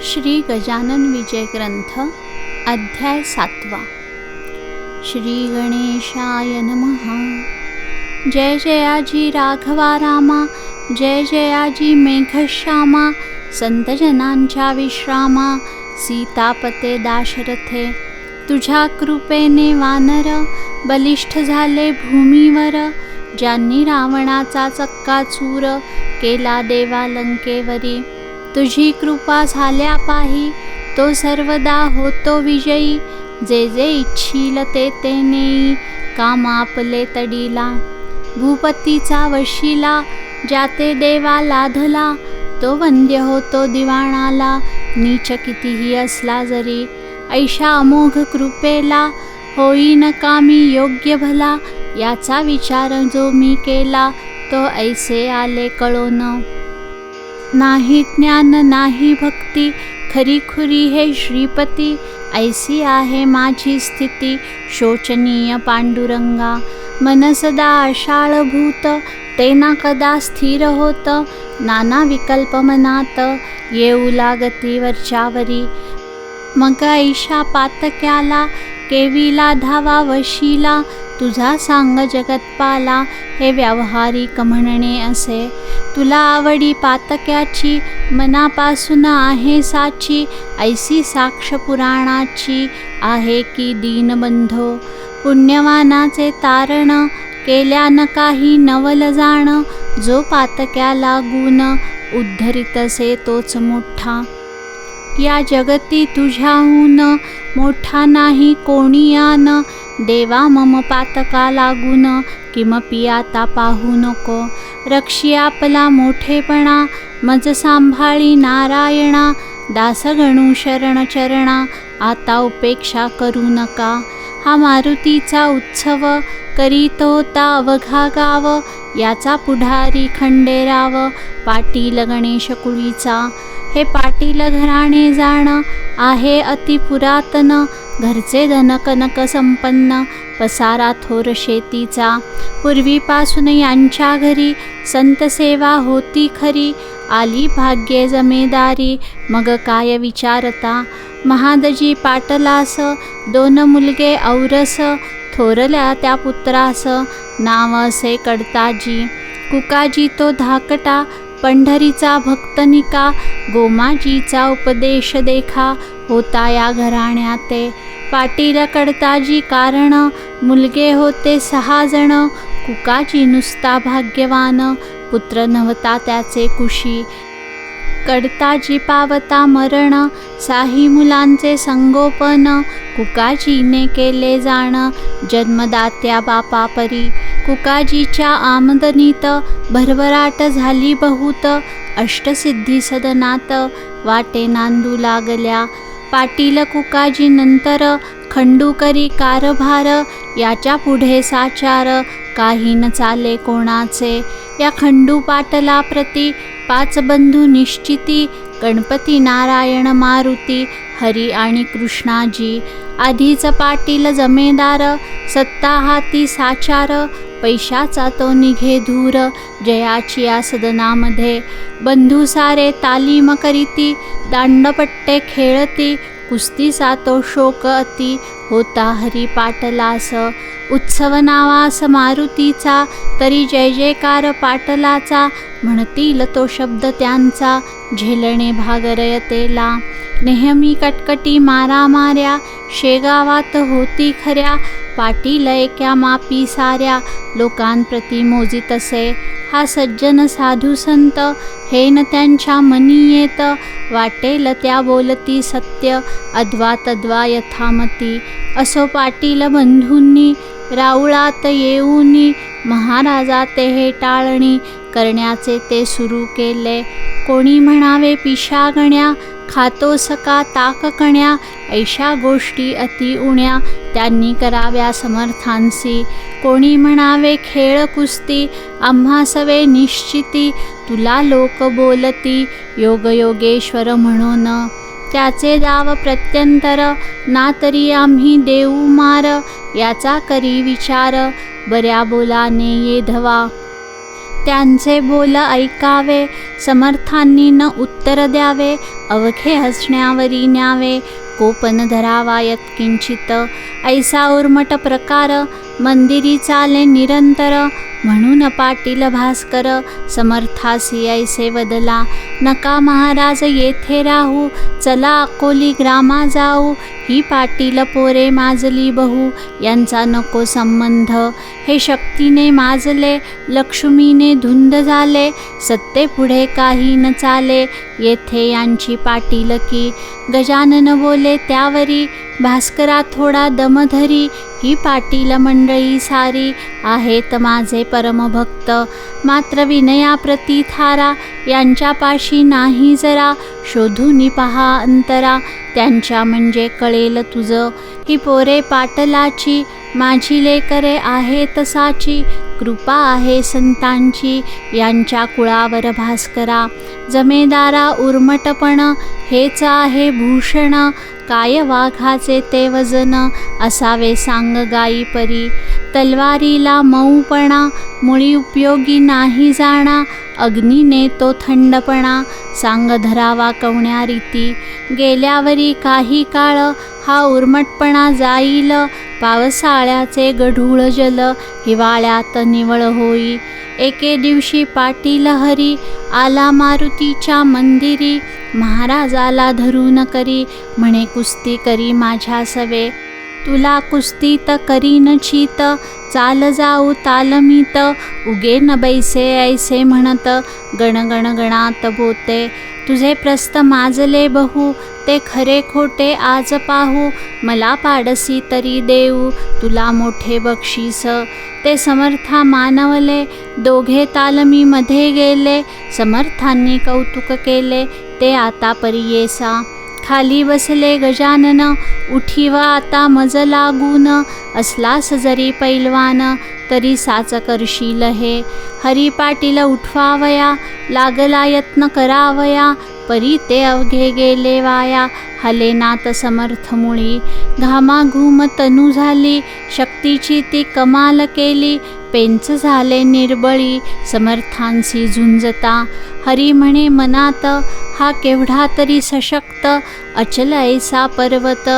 श्री गजानन विजय ग्रंथ अध्याय 7। श्री गणेशाय नमः। जय जयाजी राघवा रामा, जय जयाजी मेघश्यामा, संतजनांच्या विश्रामा, सीतापते दाशरथे। तुझ्या कृपेने वानर बलिष्ठ झाले भूमीवर, ज्यांनी रावणाचा चक्काचूर केला देवा लंकेवरी। तुझी कृपा झाल्या पाही तो सर्वदा होतो विजयी, जे जे इच्छील ते ते नेई काम आपले तडीला। भूपतीचा वशिला ज्याते देवा लाधला, तो वंद्य होतो दिवाणाला, नीच कितीही असला जरी। ऐशा अमोघ कृपेला होईन कामी योग्य भला, याचा विचार जो मी केला तो ऐसे आले कळोन। नाही ज्ञान नाही भक्ती खरीखुरी हे श्रीपती, ऐसी आहे माझी स्थिती शोचनीय पांडुरंगा। मन सदा आशाळभूत ते ना कदा स्थिर होत, नाना विकल्प मनात येऊ लागती वरच्यावरी। मग ऐशा पातक्याला केविला धावा वशिला, तुझा सांग जगतपाला हे व्यावहारिक म्हणणे असे। तुला आवडी पातक्याची मनापासून आहे साची, ऐसी साक्ष पुराणाची आहे की दीनबंधो। पुण्यवानाचे तारण केल्यान काही नवल जाण, जो पातक्याला गुण उद्धरितसे तोच मोठा। या जगती तुझ्याहून मोठा नाही कोणियान, देवा मम पातका लागून किमपि आता पाहू नको। रक्षी आपला मोठेपणा मज सांभाळी नारायणा, दास गणू शरण चरणा आता उपेक्षा करू नका। हा मारुतीचा उत्सव करीत होता अवघा गाव, याचा पुढारी खंडेराव पाटील गणेश कुळीचा। हे पाटील घराणे जाण आहे अति पुरातन, घरचे धन कनक संपन्न पसारा थोर शेतीचा। पूर्वीपासून यांच्या घरी संत सेवा होती खरी, आली भाग्ये जमेदारी मग काय विचारता। महादजी पाटलास 2 मुलगे औरस, थोरल्या त्या पुत्रास नाव असे कडताजी। कुकाजी तो धाकटा पंढरीचा भक्तनिका, गोमाजीचा उपदेश देखा होता या घराण्याते। पाटील कडताजी कारण मुलगे होते 6 जण, कुकाजी नुसता भाग्यवान पुत्र नव्हता त्याचे कुशी। कडताजी पावता मरण साही मुलांचे संगोपन, कुकाजीने केले जाण जन्मदात्या बापापरी। कुकाजीच्या आमदनीत भरभराट झाली बहुत, अष्टसिद्धी सदनात वाटे नांदू लागल्या। पाटील कुकाजी नंतर खंडूकरी कारभार, याच्या पुढे साचार काही न चाले कोणाचे। या खंडू पाटला प्रती 5 बंधू निश्चिती, गणपती नारायण मारुती हरी आणि कृष्णाजी। आधीच पाटील जमेदार सत्ता हाती साचार, पैशाचा तो निघे धूर जयाची या सदनामध्ये। बंधू सारे तालीम करीती दांडपट्टे खेळती, कुस्तीचा तो शोक अति होता हरी पाटलास। उत्सव नावास मारुतीचा तरी जय जयकार पाटलाचा, म्हणतील तो शब्द त्यांचा झेलणे भाग रयतेला। नेहमी कटकटी मारामाऱ्या शेगावात होती खऱ्या, पाटील एका मापी साऱ्या लोकांप्रती मोजितसे। हा सज्जन साधू संत हे न त्यांच्या मनी येत, वाटेल त्या बोलती सत्य अद्वा तद्वा यथामती। असो पाटील बंधूंनी राऊळात येऊनी, महाराजा ते हे टाळणी करण्याचे ते सुरू केले। कोणी म्हणावे पिशागण्या खातो सका ताक कण्या, ऐशा गोष्टी अति उण्या त्यांनी कराव्या समर्थांसी। कोणी म्हणावे खेळ कुस्ती आम्हा सवे निश्चिती, तुला लोक बोलती योगयोगेश्वर म्हणून। त्याचे दाव प्रत्यंतर ना तरी आम्ही देऊ मार, याचा करी विचार बऱ्या बोलाने ये धवा। त्यांचे बोल ऐकावे, समर्थांनी न उत्तर द्यावे, अवघे हसण्यावरी न्यावे, कोपन धरावा यत्किंचित, ऐसा उर्मट प्रकार, मंदिरी चाले निरंतर, म्हणून पाटील भास्कर, समर्थासी ऐसे वदला, नका महाराज येथे राहू, चला अकोली ग्रामा जाऊ, ही पाटील पोरे माजली बहु, यांचा नको संबंध, हे शक्तीने माजले, लक्ष्मीने धुंद झाले, सत्ते पुढे काही न चाले, येथे यांची पाटीलकी, गजानन बोले त्यावरी, भास्करा थोडा दमधरी, ही पाटील मंडळी सारी, आहेत माझे परमभक्त, मात्र विनयाप्रती थारा, यांच्यापाशी नाही जरा, शोधून पहा अंतरा, त्यांच्या म्हणजे कळेल तुझं, ही पोरे पाटलाची, माझी लेकरे आहेत साची, कृपा आहे संतांची, यांच्या कुळावर भास्करा, जमेदारा उर्मटपण, हेच आहे भूषण, काय वाघाचे ते वजन, असावे सांग गाई परी, तलवारीला मऊपणा, मुळी उपयोगी नाही जाणा, अग्नीने तो थंडपणा, सांग धरावा कवण्या रीती, गेल्यावरी काही काळ, हा उर्मटपणा जाईल, पावसाळ्याचे गढूळ जल, हिवाळ्यात निवळ होई, एके दिवशी पाटील हरी, आला मारुतीच्या मंदिरी, महाराजाला धरून करी, म्हणे कुस्ती करी माझ्या सवे, तुला कुस्तीत करीन चीत, चाल जाऊ तालमीत, उगे न बैसे ऐसे म्हणत, गणगण गणात बोते, तुझे प्रस्थ माजले बहु, ते खरे खोटे आज पाहू, मला पाडसी तरी देऊ, तुला मोठे बक्षीस, ते समर्था मानवले, दोघे तालमीमध्ये गेले, समर्थांनी कौतुक केले, ते आता परियेसा, खाली बसले गजानन, उठीवा आता मज लागून, असलास जरी पैलवान, तरी साच करशील हे, हरी पाटील उठवावया, लागला यत्न करावया, परी ते अवघे गेले वाया, हलेनात समर्थ मुळी, घामाघूम तनू झाली, शक्तीची ती कमाल केली, पेंच झाले निर्बळी, समर्थांसी झुंजता, हरी म्हणे मनात, हा केवढा तरी सशक्त, अचल ऐसा पर्वत,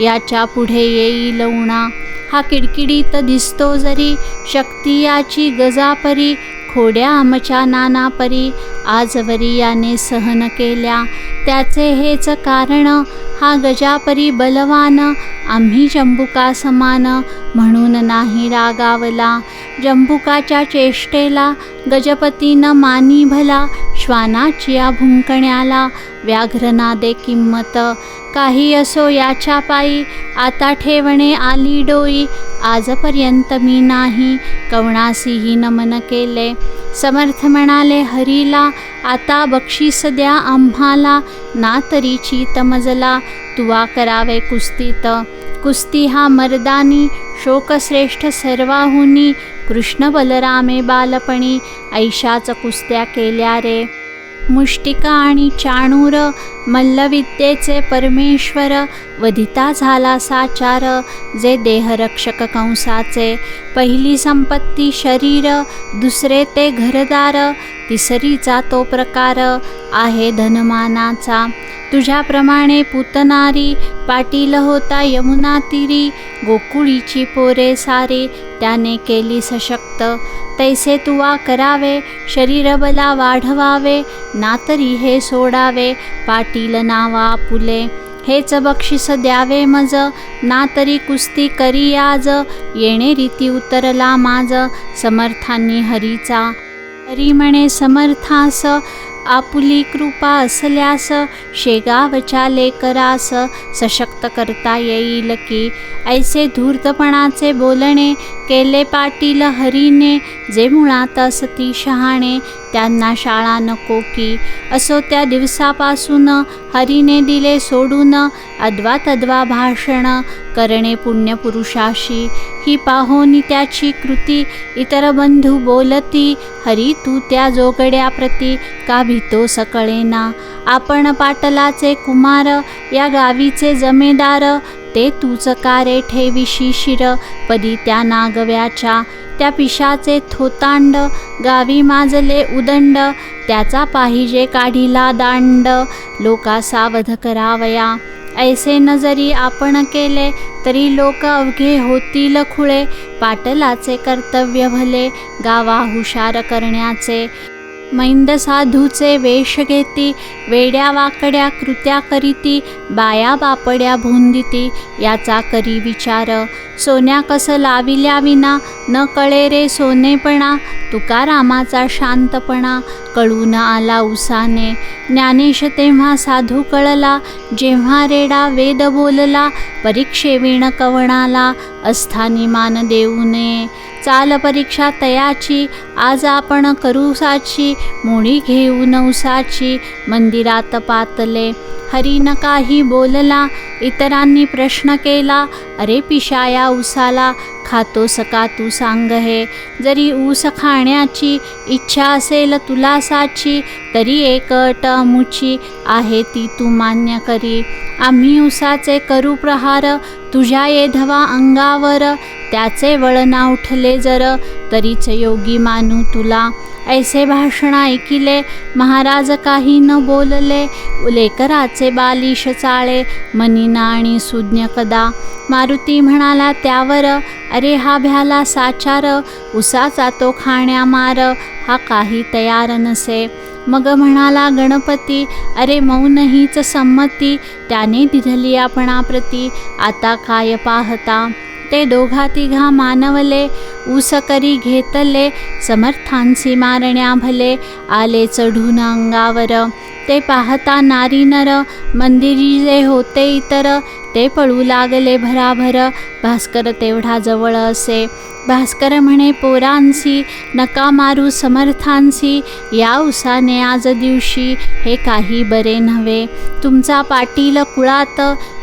याच्या पुढे येईल उणा, हा किडकिडीत दिसतो जरी, शक्ती याची गजापरी, खोड्या आमच्या नाना परी, आजवरी याने सहन केल्या, त्याचे हेच कारण, हा गजापरी बलवान, आम्ही जंबुका समान, म्हणून नाही रागावला, जंबुकाच्या चेष्टेला, गजपतीनं मानी भला, श्वानाची भुंकण्याला, व्याघ्रना दे किंमत, काही असो याच्या पायी, आता ठेवणे आली डोई, आजपर्यंत मी नाही, कवणासीही नमन केले, समर्थ म्हणाले हरीला, आता बक्षीस द्या आम्हाला, ना तरी चीत मजला, तुवा करावे कुस्तीत, कुस्ती हा मर्दानी, शोकश्रेष्ठ सर्वाहुनी, कृष्ण बलरामे बालपणी, ऐशाच कुस्त्या केल्या रे, मुष्टिका आणि चाणूर, मल्लविद्येचे परमेश्वर, वधिता झाला साचार, जे देहरक्षक कंसाचे, पहिली संपत्ती शरीर, दुसरे ते घरदार, तिसरीचा तो प्रकार, आहे धनमानाचा, तुझ्याप्रमाणे पुतनारी, पाटील होता यमुना तीरी, गोकुळीची पोरे सारी, त्याने केली सशक्त, तैसे तुवा करावे, शरीरबला वाढवावे, ना तरी हे सोडावे, पाटील नावा आपुले, हेच बक्षीस द्यावे मज, ना तरी कुस्ती करी आज, येणे रीती उतरला माझ, समर्थांनी हरीचा, हरी म्हणे समर्थास, आपुली कृपा असल्यास, शेगावच्या लेकरास, सशक्त करता येईल की, ऐसे धूर्तपणाचे बोलणे, केले पाटील हरीने, जे मुळात असती शहाणे, त्यांना शाळा नको की, असो त्या दिवसापासून, हरीने दिले सोडून, अद्वा तद्वा भाषण, करणे पुण्यपुरुषाशी, ही पाहोनी त्याची कृती, इतर बंधू बोलती, हरी तू त्या जोगड्याप्रती, का भीतो सकळेना, आपण पाटलाचे कुमार, या गावीचे जमेदार, ते तूच कारे ठेविशी शिर पदी त्या नागव्याच्या. त्या पिशाचे थोतांड गावी माजले उदंड, त्याचा पाहिजे काढिला दांड. लोका सावध करावया, ऐसे न जरी आपण केले तरी लोक अवघे होतील खुळे. पाटलाचे कर्तव्य भले गावा हुशार करण्याचे. मैंद साधूचे वेश घेती, वेड्या वाकड्या कृत्या करीती. बाया बापड्या भुंदिती, याचा करी विचार. सोन्या कस लाविल्या विना न कळे रे सोनेपणा. तुकारामाचा शांतपणा कळून आला उसाने. ज्ञानेश तेव्हा साधू कळला, जेव्हा रेडा वेद बोलला. परीक्षेविण कवणाला, अस्थानी मान देऊ नये. चाल परीक्षा तयाची, आज आपण करू साची. मोडी घेऊन उसाची, मंदिरात पातले. हरीन काही बोलला, इतरांनी प्रश्न केला. अरे पिशाया उसाला, खातोस का तू सांग हे. जरी ऊस खाण्याची इच्छा असेल तुला साची, तरी एक अट अमुची आहे ती तू मान्य करी. आम्ही उसाचे करू प्रहार, तुझ्या येधवा अंगावर. त्याचे वळणा उठले जर, तरीच योगी मानू तुला. ऐसे भाषण ऐकिले, महाराज काही न बोलले. लेकराचे बालिश चाळे, मनीना आणि सुज्ञ कदा. मारुती म्हणाला त्यावर, अरे हा भ्याला साचार. उसाचा तो खाण्या मार, हा काही तयार नसे. मग म्हणाला गणपती, अरे मौन हीच संमती. त्याने दिधली आपणाप्रती, आता काय पाहता. ते दोघा तिघा मानवले, ऊस करी घेतले. समर्थांसी मारण्या भले, आले चढून अंगावर. ते पाहता नारी नर, मंदिरी जे होते इतर. ते पळू लागले भराभर, भास्कर तेवढा जवळ असे. भास्कर म्हणे पोरांसी, नका मारू समर्थांसी. या उसाने आज दिवशी हे काही बरे नव्हे. तुमचा पाटील कुळात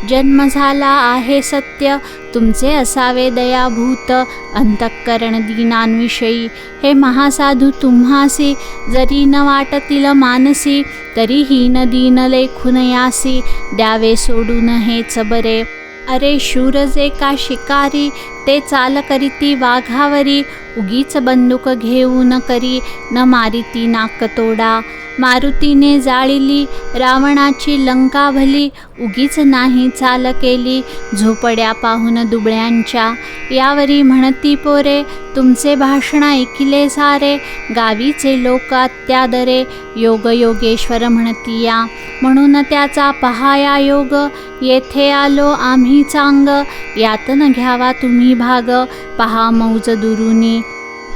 जन्म झाला आहे सत्य. तुमचे असावे दयाभूत अंतःकरण दीनांविषयी. हे महासाधू तुम्हासी, जरी न वाटतील मानसी. तरीही न दीन लेखून यासी, द्यावे सोडून हेच बरे. अरे शूर जे का शिकारी, ते चाल करीती वाघावरी. उगीच बंदूक घेऊन करी, न मारिती नाकतोडा. मारुतीने जाळिली रावणाची लंका भली. उगीच नाही चाल केली, झोपड्या पाहून दुबळ्यांच्या. यावरी म्हणती पोरे, तुमचे भाषण ऐकिले सारे. गावीचे लोक अत्यादरे, योग योगेश्वर म्हणती या. म्हणून त्याचा पहाया योग, येथे आलो आम्ही चांग. यातन घ्यावा तुम्ही भाग, पहा मौज दुरुनी.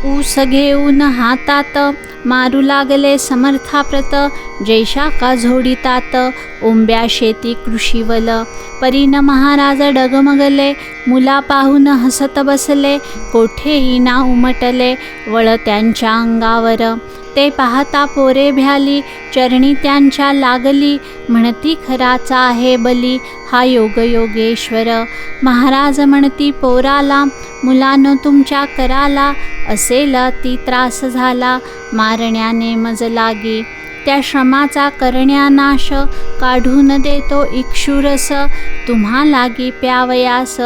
ऊस घेऊन हातात, मारू लागले समर्थाप्रत. जैशा का झोडितात, ओंब्या शेती कृषीवल. परीन महाराज डगमगले, मुला पाहून हसत बसले. कोठेही ना उमटले, वळ त्यांच्या अंगावर. ते पाहता पोरे भ्याली, चरणी त्यांच्या लागली. म्हणती खराचा आहे बली, हा योग योगेश्वर. महाराज म्हणती पोराला, मुलानं तुमच्या कराला. असेल ती त्रास झाला, मारण्याने मज लागी. त्या श्रमाचा करण्या नाश, काढून देतो इक्षुरस. तुम्हा लागी प्यावयास,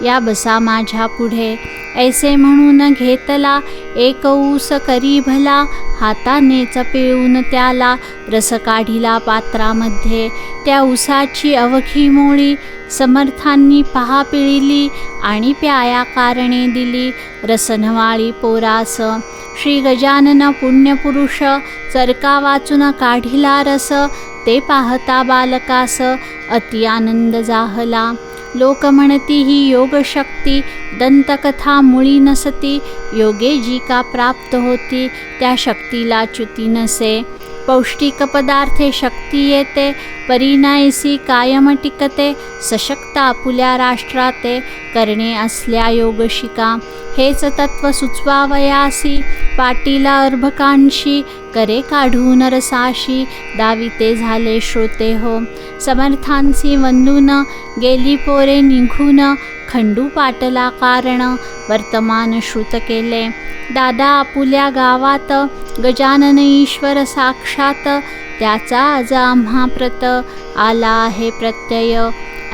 या बसा माझ्या पुढे. ऐसे म्हणून घेतला एक ऊस करी भला. हातानेच पिळून त्याला, रस काढिला पात्रामध्ये. त्या ऊसाची अवघी मोळी, समर्थांनी पहा पिळिली. आणि प्याया कारणे दिली, रसनवाळी पोरास. श्री गजानन पुण्यपुरुष, चरका वाचून काढिला रस. ते पाहता बालकास, अति आनंद जाहला. लोक म्हणती ही योगशक्ती, दंतकथा मुळी नसती. योगे जी का प्राप्त होती, त्या शक्तीला च्युती नसे. पौष्टिक पदार्थे शक्ती येते, परिणायसी कायम टिकते. सशक्त आपुल्या राष्ट्राते, करणे असल्या योगशिका. हेच तत्व सुचवावयासी, पाटीला अर्भकांशी. करे काढून रसाशी, दाविते झाले श्रोते हो. समर्थांसी वंदून, गेली पोरे निघून. खंडू पाटला कारण, वर्तमान श्रुत केले. दादा आपुल्या गावात, गजानन ईश्वर साक्षात. त्याचा आज आम्हा प्रत आला आहे प्रत्यय.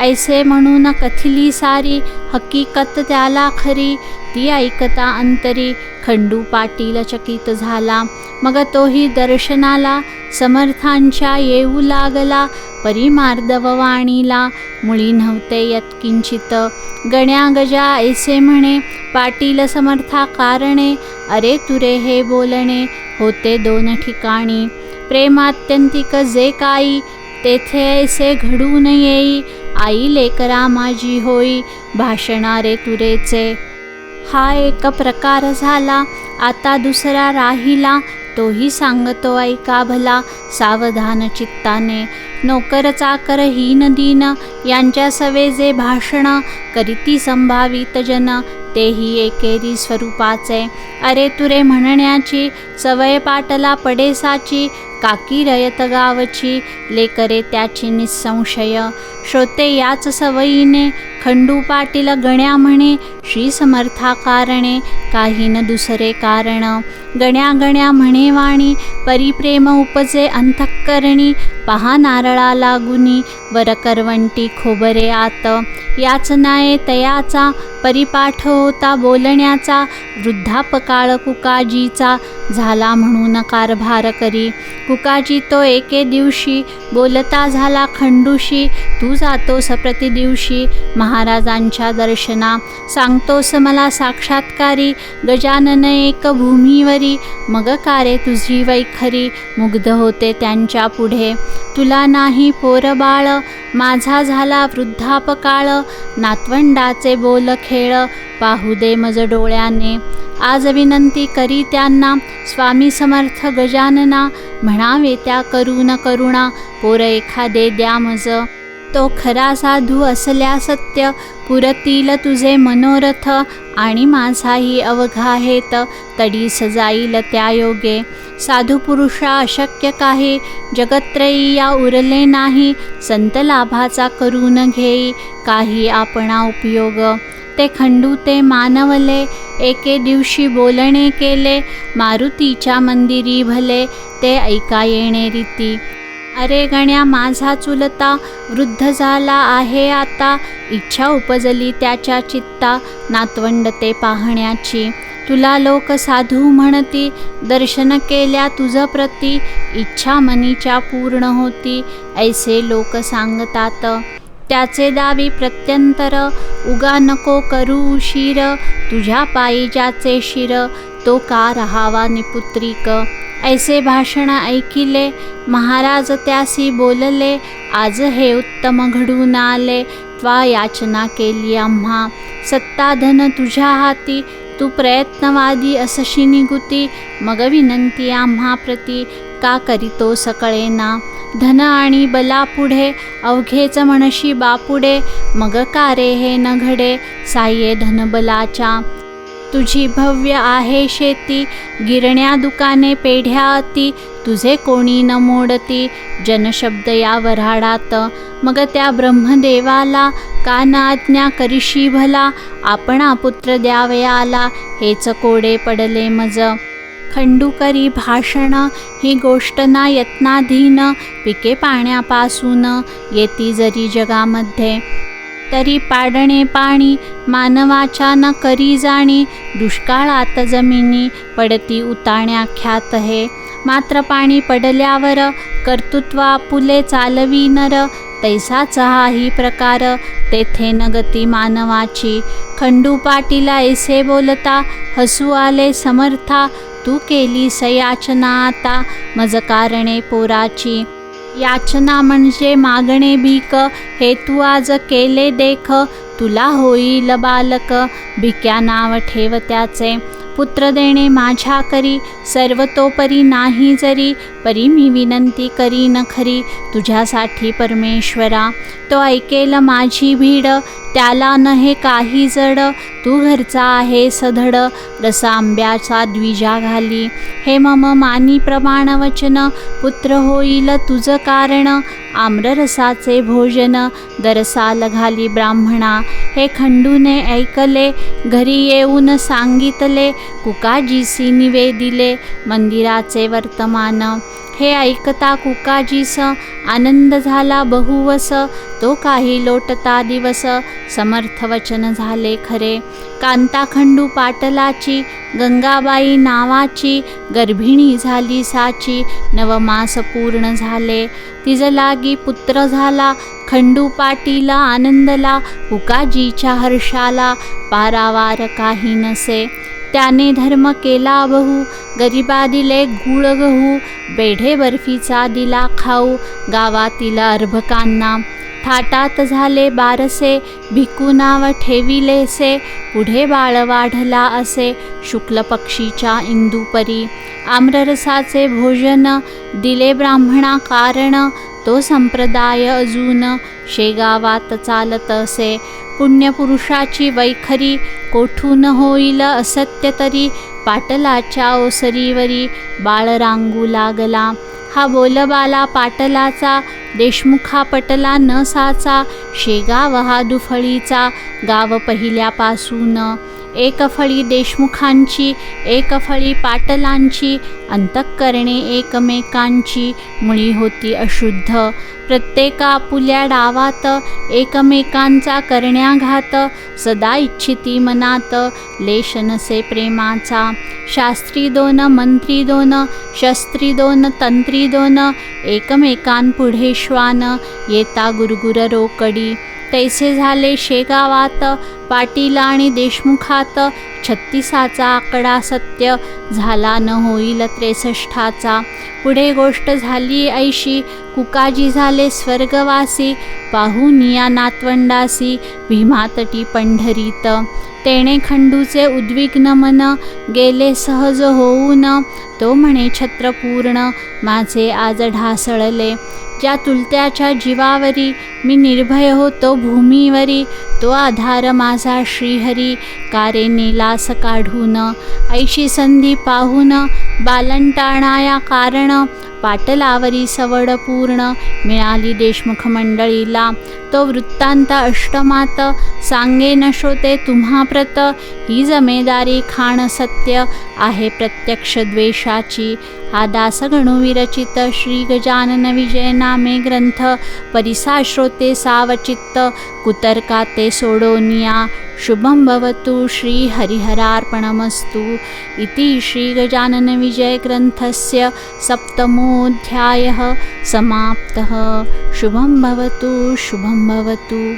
ऐसे म्हणून कथिली सारी हकीकत त्याला खरी. ती ऐकता अंतरी खंडू पाटील चकित झाला. मग तोही दर्शनाला समर्थांच्या येऊ लागला. परिमार्दव वाणीला मुळी नव्हते यत्किंचित. गण्या गजा ऐसे म्हणे पाटील समर्था कारणे. अरे तुरे हे बोलणे होते दोन ठिकाणी. प्रेमात्यंतिक जे काही तेथे ऐसे घडून येई. आई लेकरा माझी होई भाषणारे तुरेचे. हा एक प्रकार झाला. आता दुसरा राहिला तोही सांगतो ऐका भला सावधान चित्ताने. नोकर चाकर हीन दीन यांच्या सवे जे भाषण करीती संभावित जन तेही एकेरी स्वरूपाचे. अरे तुरे म्हणण्याची सवय पाटला पडेसाची. काकी रयत गावची लेकरे त्याची निसंशय. श्रोते याच सवयीने खंडू पाटील गण्या म्हणे श्री समर्था कारणे काही न दुसरे कारण. गण्या गण्या म्हणे वाणी परिप्रेम उपजे अंतःकरणी. पहा नारळा लागुनी वर करवंटी खोबरे आत. याचनाये तयाचा परिपाठ होता बोलण्याचा. वृद्धापकाळ कुकाजीचा झाला म्हणून कारभार करी. कुकाजी तो एके दिवशी बोलता झाला खंडूशी. तू जातोस प्रति दिवशी महाराजांच्या दर्शना. सांगतोस मला साक्षात्कारी गजानन एक भूमीवरी. मग कारे तुझी वैखरी मुग्ध होते त्यांच्या पुढे. तुला नाही पोरबाळ माझा झाला वृद्धापकाळ. नातवंडाचे बोल खेळ पाहू दे मज डोळ्याने. आज विनंती करी त्यांना स्वामी समर्थ गजानना. म्हणावे त्या करुण करुणा पोर एखादे द्या मज. तो खरा साधू असल्या सत्य पुरतील तुझे मनोरथ. आणि माझाही अवघा हेत तडीस जाईल त्या योगे. साधू पुरुषा अशक्य काही जगत्रयी या उरले नाही. संत लाभाचा करून घेई काही आपणा उपयोग. ते खंडू ते मानवले एके दिवशी बोलणे केले. मारुतीच्या मंदिरी भले ते ऐका येणे रीती. अरे गण्या माझा चुलता वृद्ध झाला आहे आता. इच्छा उपजली त्याच्या चित्ता नातवंड ते पाहण्याची. तुला लोक साधू म्हणती दर्शन केल्या तुझ प्रती. इच्छा मनीच्या पूर्ण होती ऐसे लोक सांगतात. त्याचे दावी प्रत्यंतर उगा नको करू उशीर. तुझ्या पायी ज्याचे शिर तो का राहावा निपुत्रिक. ऐसे भाषण ऐकिले महाराज त्यासी बोलले. आज हे उत्तम घडून आले त्वा याचना केली आम्हा. सत्ता धन तुझ्या हाती तू प्रयत्नवादी असशी निगुती. मग विनंती आम्हा प्रती का करीतो सकळेना. धन आणि बलापुढे अवघेच म्हणशी बापुडे. मग का रे हे न घडे साये धनबलाच्या. तुझी भव्य आहे शेती गिरण्या दुकाने पेढ्या अति. तुझे कोणी न मोडती जनशब्द या वऱ्हाडात. मग त्या ब्रह्मदेवाला का न आज्ञा करिशी भला. आपणा पुत्र द्यावयाला हेच कोडे पडले मज. खंडू करी भाषण ही गोष्ट ना यत्नाधीन. पिके पाण्यापासून येती जरी जगामध्ये. तरी पाडणे पाणी मानवाच्या न करी जाणी. दुष्काळात जमिनी पडती उताण्या ख्यात हे. मात्र पाणी पडल्यावर कर्तृत्व आपुले चालवी नर. तैसाचा हाही प्रकार तेथे न गती मानवाची. खंडू पाटीला ऐसे बोलता हसू आले समर्था. तू केली सयाचना आता मज कारणे पोराची. याचना म्हणजे मागणे भीक हे तू आज केले देख. तुला होईल बालक भिक्या नाव ठेव त्याचे. पुत्र देणे माझ्या करी सर्वतोपरी नाही जरी. परी मी विनंती करी न खरी तुझ्यासाठी परमेश्वरा. तो ऐकेल माझी भीड त्याला न हे काही जड. तू घरचा आहे सधड रस आंब्याचा द्विजा घाली. हे मम मानी प्रमाण वचन पुत्र होईल तुझ कारण. आम्ररसाचे भोजन दरसाल घाली ब्राह्मणा. हे खंडूने ऐकले घरी येऊन सांगितले. कुकाजीसी निवेदिले मंदिराचे वर्तमान. हे ऐकता कुकाजीस आनंद झाला बहुवस, तो काही लोटता दिवस, समर्थ वचन झाले खरे. कांताखंडू पाटलाची गंगाबाई नावाची, गर्भिणी झाली साची, नवमास पूर्ण झाले. तिज लागी पुत्र झाला, खंडू पाटीला आनंदला, कुकाजीच्या हर्षाला पारावार काही नसे. त्याने धर्म केला बहु, गरिबा दिले गूळ गहू, बेढे बर्फीचा दिला खाऊ, गावातील अर्भकांना. थाटात झाले बारसे, भिकू नाव ठेविलेसे, पुढे बाळ वाढला असे, शुक्ल पक्षीच्या इंदुपरी. आम्ररसाचे भोजन दिले ब्राह्मणा कारण, तो संप्रदाय अजून शेगावात चालत असे. पुण्यपुरुषाची वैखरी, कोठून होईल असत्य तरी, पाटलाच्या ओसरीवरी बाळ रांगू लागला. हा बोलबाला पाटलाचा, देशमुखा पटला न साचा, शेगाव हा दुफळीचा, गाव पहिल्यापासून. एक फळी देशमुखांची, एक फळी पाटलांची, अंतःकरणे एकमेकांची, मुळी होती अशुद्ध. प्रत्येका आपुल्या डावात, एकमेकांचा करण्याघात, सदा इच्छिती मनात, लेश नसे प्रेमाचा. शास्त्री दोन, मंत्री दोन, शस्त्री दोन, तंत्री दोन, एकमेकांपुढे श्वान, येता गुरगुर रोकडी. तैसे झाले शेगावात, पाटील आणि देशमुखात, 36चा आकडा सत्य, झाला न होईल 63चा. पुढे गोष्ट झाली ऐशी, कुकाजी झाले स्वर्गवासी, पाहून या नातवंडासी, भीमातटी पंढरीत. तेणे खंडूचे उद्विग्न मन, गेले सहज होऊन, तो म्हणे छत्रपूर्ण, माझे आज ढासळले. ज्या तुलत्याच्या जीवावरी, मी निर्भय होतो भूमीवरी, तो आधार माझा श्रीहरी, कारे नेलास काढून. ऐशी संधी पाहून, बालंटाणाया कारण, पाटलावरी सवड पूर्ण, मिळाली देशमुख मंडळीला. तो वृत्तांत अष्टमात, सांगेन श्रोते तुम्हा प्रत, ही जमेदारी खाण सत्य, आहे प्रत्यक्ष द्वेषाची. हा दासगणू विरचित श्री गजानन विजय नामे ग्रंथ, परिसा श्रोते सावचित्त, कुतर्काते सोडोनिया. शुभं भवतु श्री हरिहरार्पणमस्तु. इति श्री गजानन विजय ग्रंथस्य 7मोऽध्यायः समाप्तः. शुभं भवतु, शुभं भवतु.